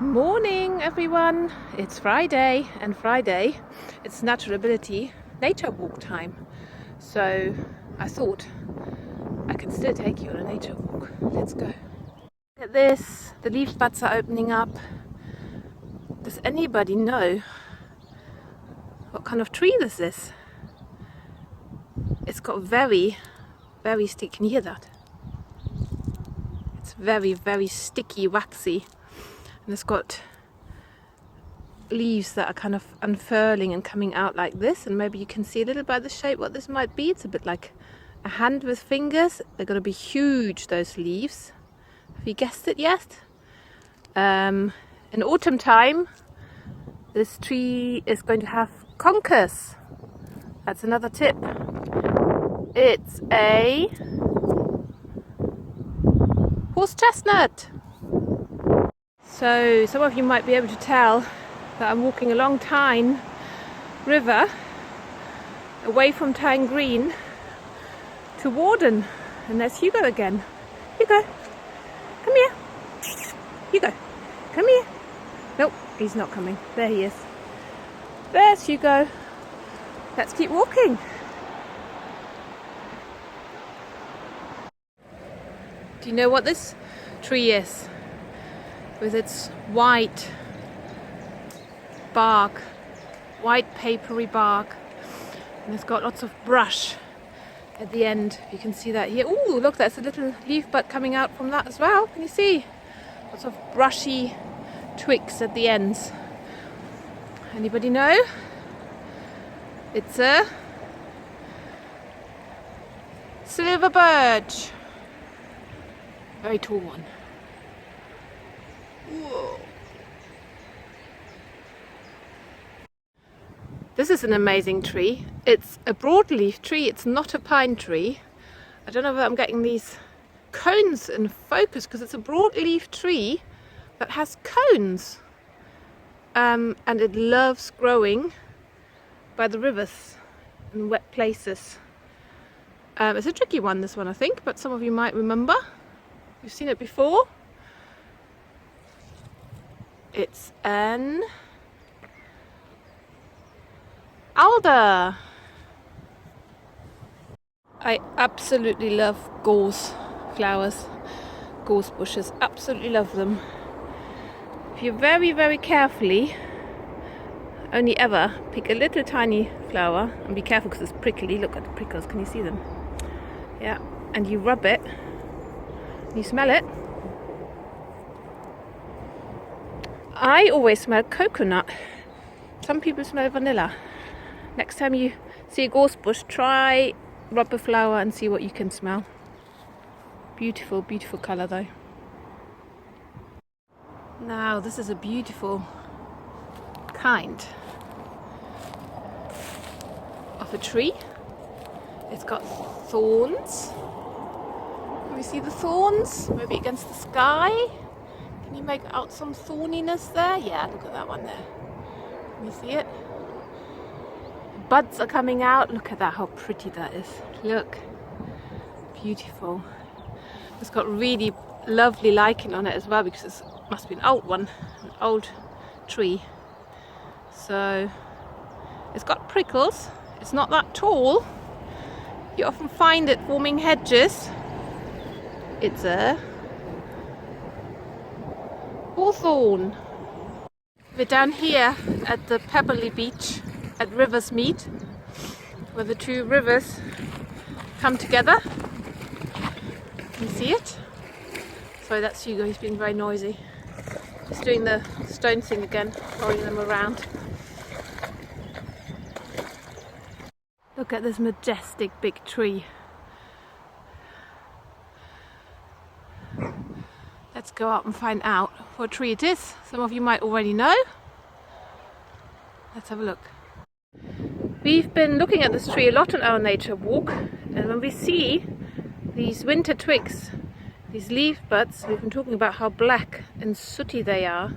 Morning everyone, it's Friday, and Friday it's natural ability nature walk time. So I thought I can still take you on a nature walk. Let's go. Look at this, the leaf buds are opening up. Does anybody know what kind of tree this is? It's got very sticky, can you hear that? It's very sticky, waxy. And it's got leaves that are kind of unfurling and coming out like this, and maybe you can see a little by the shape what this might be. It's a bit like a hand with fingers. They're going to be huge, those leaves. Have you guessed it yet? In autumn time this tree is going to have conkers. That's another tip. It's a horse chestnut. So some of you might be able to tell that I'm walking along Tyne River, away from Tyne Green to Warden. And there's Hugo again. Hugo, come here. Hugo, come here. Nope, he's not coming. There he is. There's Hugo. Let's keep walking. Do you know what this tree is? With its white bark, white papery bark, and it's got lots of brush at the end. You can see that here. Ooh, look, there's a little leaf bud coming out from that as well. Can you see? Lots of brushy twigs at the ends. Anybody know? It's a silver birch. Very tall one. Whoa. This is an amazing tree. It's a broadleaf tree, it's not a pine tree. I don't know if I'm getting these cones in focus, because it's a broadleaf tree that has cones. And it loves growing by the rivers and wet places. It's a tricky one, this one, I think, but some of you might remember. You've seen it before. It's an alder. I absolutely love gorse flowers, gorse bushes, absolutely love them. If you very carefully only ever pick a little tiny flower, and be careful because it's prickly, look at the prickles, can you see them? Yeah, and you rub it, you smell it. I always smell coconut. Some people smell vanilla. Next time you see a gorse bush, try rub a flower and see what you can smell. Beautiful colour though. Now this is a beautiful kind of a tree. It's got thorns. Can we see the thorns? Maybe against the sky. Can you make out some thorniness there? Yeah, look at that one there. Can you see it? Buds are coming out. Look at that, how pretty that is. Look. Beautiful. It's got really lovely lichen on it as well, because it must be an old one, an old tree. So it's got prickles. It's not that tall. You often find it forming hedges. It's a hawthorn. We're down here at the pebbly beach at rivers meet, where the two rivers come together. Can you see it? Sorry, that's Hugo, he's being very noisy. He's doing the stone thing again, throwing them around. Look at this majestic big tree. Let's go out and find out what tree it is. Some of you might already know. Let's have a look. We've been looking at this tree a lot on our nature walk, and when we see these winter twigs, these leaf buds, we've been talking about how black and sooty they are.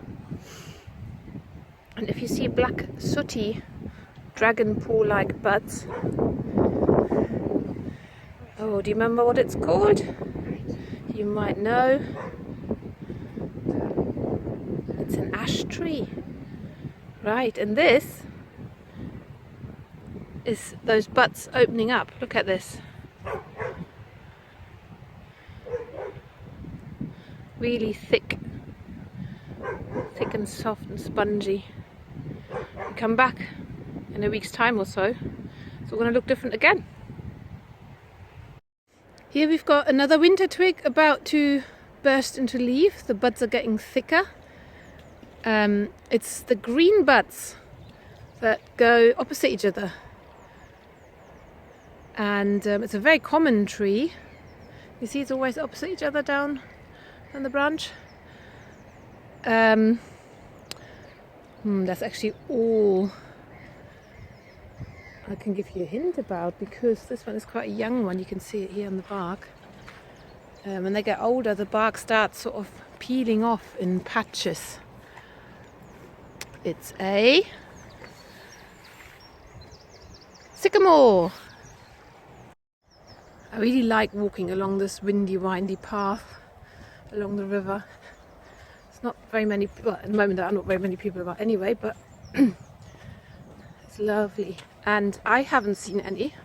And if you see black sooty dragon paw-like buds, oh, do you remember what it's called? You might know. It's an ash tree. Right, and this is those buds opening up. Look at this. Really thick and soft and spongy. We come back in a week's time or so, it's all going to look different again. Here we've got another winter twig about to burst into leaf. The buds are getting thicker. It's the green buds that go opposite each other, and it's a very common tree. You see it's always opposite each other down on the branch. That's actually all I can give you a hint about, because this one is quite a young one. You can see it here on the bark. When they get older, the bark starts sort of peeling off in patches. It's a sycamore. I really like walking along this windy, windy path along the river. It's not very many, well, at the moment there are not very many people about anyway, but it's lovely. And I haven't seen any,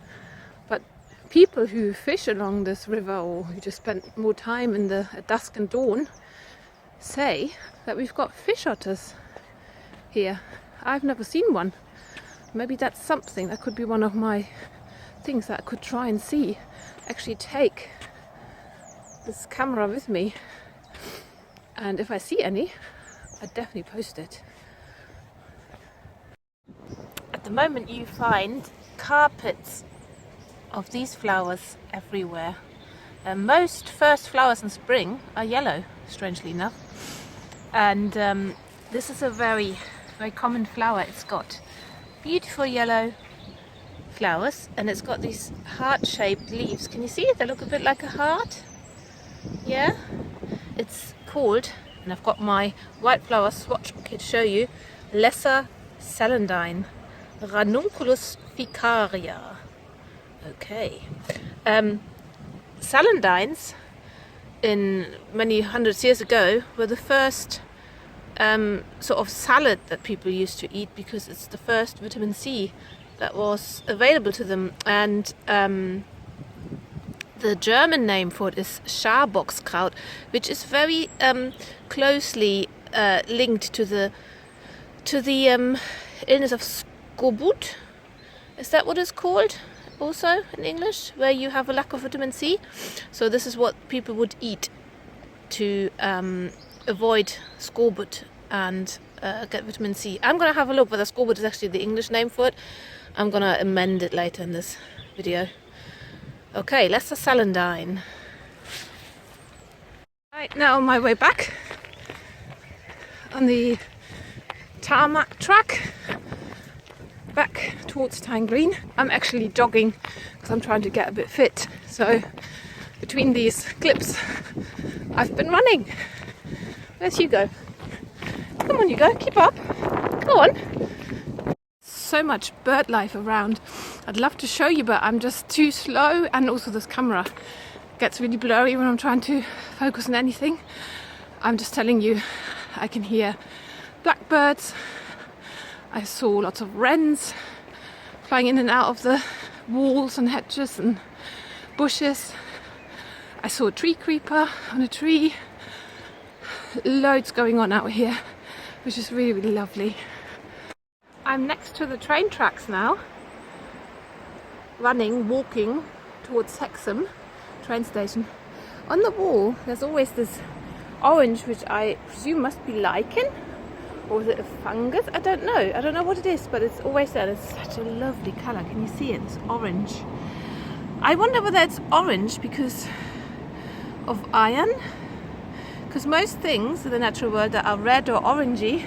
but people who fish along this river, or who just spend more time in the at dusk and dawn, say that we've got fish otters here. I've never seen one. Maybe that's something. That could be one of my things that I could try and see. Actually take this camera with me, and if I see any, I'd definitely post it. At the moment you find carpets of these flowers everywhere. Most first flowers in spring are yellow, strangely enough, and this is a very common flower. It's got beautiful yellow flowers, and it's got these heart-shaped leaves. Can you see it? They look a bit like a heart. Yeah, it's called, and I've got my white flower swatch to show you, Lesser Celandine, Ranunculus ficaria. Okay. Celandines, in many hundreds of years ago, were the first sort of salad that people used to eat, because it's the first vitamin C that was available to them. And the German name for it is Scharboxkraut, which is very closely linked to the illness of skorbut. Is that what it's called? Also in English, where you have a lack of vitamin C. So this is what people would eat to avoid skorbut and get vitamin C. I'm going to have a look whether skorbut is actually the English name for it. I'm going to amend it later in this video. Okay, Lesser Celandine. Right, now on my way back on the tarmac track back towards Tyne Green. I'm actually jogging because I'm trying to get a bit fit. So between these clips, I've been running. Where's Hugo? Come on, Hugo, keep up. Go on. So much bird life around. I'd love to show you, but I'm just too slow, and also this camera gets really blurry when I'm trying to focus on anything. I'm just telling you, I can hear blackbirds. I saw lots of wrens flying in and out of the walls and hedges and bushes. I saw a tree creeper on a tree. Loads going on out here, which is really, really lovely. I'm next to the train tracks now, walking towards Hexham train station. On the wall there's always this orange, which I presume must be lichen, or is it a fungus? I don't know what it is, but it's always there. It's such a lovely colour. Can you see it? It's orange. I wonder whether it's orange because of iron, because most things in the natural world that are red or orangey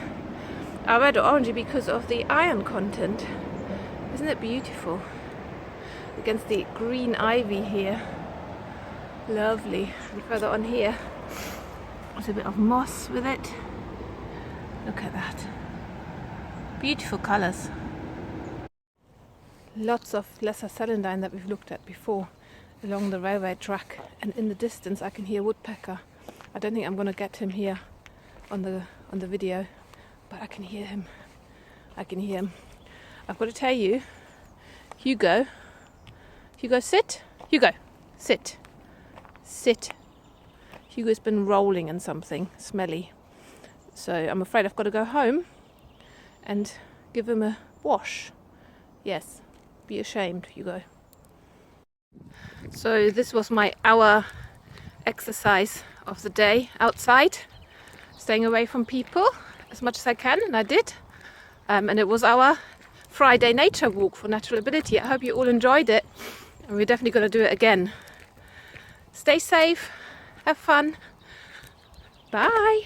are red or orangey because of the iron content. Isn't it beautiful? Against the green ivy here. Lovely. And further on here, there's a bit of moss with it. Look at that. Beautiful colours. Lots of Lesser Celandine that we've looked at before along the railway track, and in the distance I can hear woodpecker. I don't think I'm going to get him here on the video. but I can hear him. I can hear him. I've got to tell you, Hugo, sit. Hugo, sit. Sit. Hugo's been rolling in something smelly. So I'm afraid I've got to go home and give him a wash. Yes, be ashamed, Hugo. So this was my hour exercise of the day outside, staying away from people as much as I can, and I did. And it was our Friday nature walk for Natural Ability. I hope you all enjoyed it, and we're definitely going to do it again. Stay safe, have fun, bye.